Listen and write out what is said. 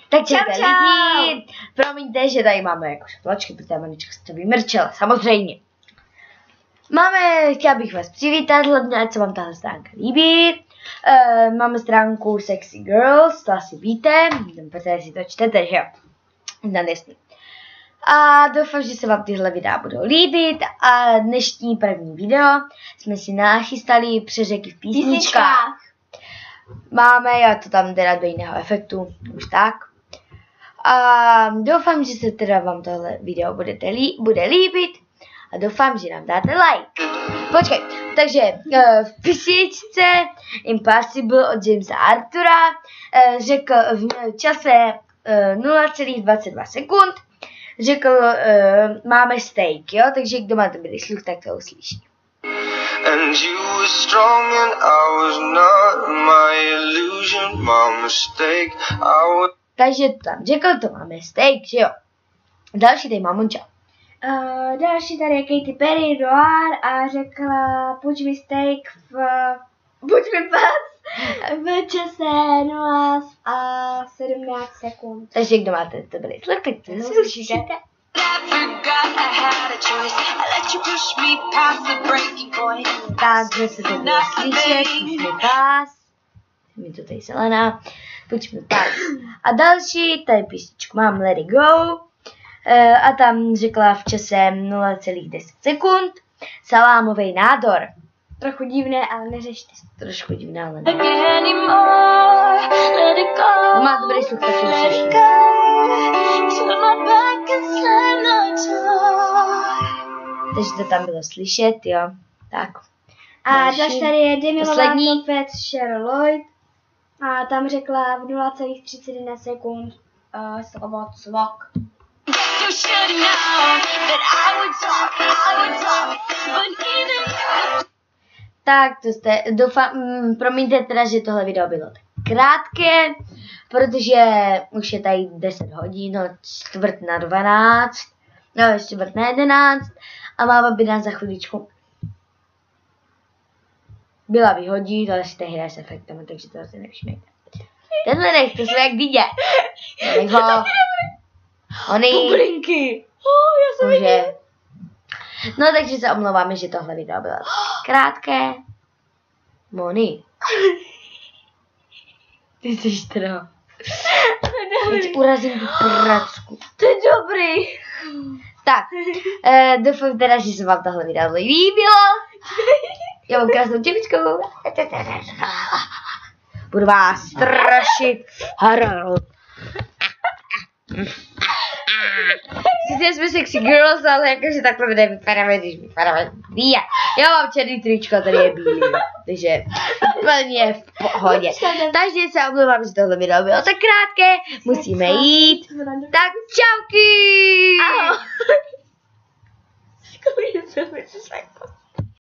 Tak čau, lidi, promiňte, že tady máme jako šplačky, protože Manička se to vymrčela, samozřejmě. Chtěla bych vás přivítat, hlavně ať se vám tahle stránka líbí. Máme stránku Sexy Girls, to asi víte, protože si to čtete, že jo. Nadesný. A doufám, že se vám tyhle videa budou líbit a dnešní první video jsme si nachystali přeřeky v písničkách. Máme, já to tam teda do jiného efektu, už tak. A doufám, že se teda vám tohle video bude líbit a doufám, že nám dáte like. Počkej, takže v písničce Impossible od Jamesa Artura řekl v čase 0,22 sekund, řekl máme steak, jo, takže kdo máte dobrý sluch, tak to uslyší. And you were strong and I was not my illusion, my mistake. Takže to tam řekl, to máme steak, že jo. Další tady mám Monča. Další tady je Katy Perry Roar a řekla buď mi steak buď mi pas v čase 0 a 17 sekund. Takže kdo máte dobrý sluch, tak to uslyšíte. Tak, zase to bude slyšet, buď mi pás, mi to tady zelená, buď mi pás. A další, tady písničku mám Let It Go a tam řekla v čase 0,10 sekund salámový nádor. Trochu divné, ale neřešte se. Trošku divné, ale ne. Má dobrý sluch, tak to uslyšíte. Takže to tam bylo slyšet, jo. Tak. A další tady je Demi Lovato Pet Cheryl Lloyd. A tam řekla v 0,31 sekund about swag. Tak, to jste, doufám, promiňte teda, že tohle video bylo tak krátké, protože už je tady 10 hodin, no 11:45, no 11:45 a máma by nás za chviličku byla vyhodit, ale si tady hraje s efektami, takže to asi nevšimejte. Tenhle nech, to jsou jak dítě. Nech ho. Ony. Bublinky. Já jsem viděl. No takže se omlouváme, že tohle video bylo krátké. Moni. Ty jsi teda. Teď urazím tu pracku. To je dobrý. Tak, doufám teda, že se vám tohle video líbilo. Já mám krásnou čepičku. Budu vás strašit. Harold. Sice jsme Sexy Girls, ale jakože takhle nevypadáme, když vypadáme dia. Já mám černý tričko, tady je bílý, takže úplně v pohodě. Takže se omlouvám, že tohle video bylo tak krátké, musíme jít. Tak čauky!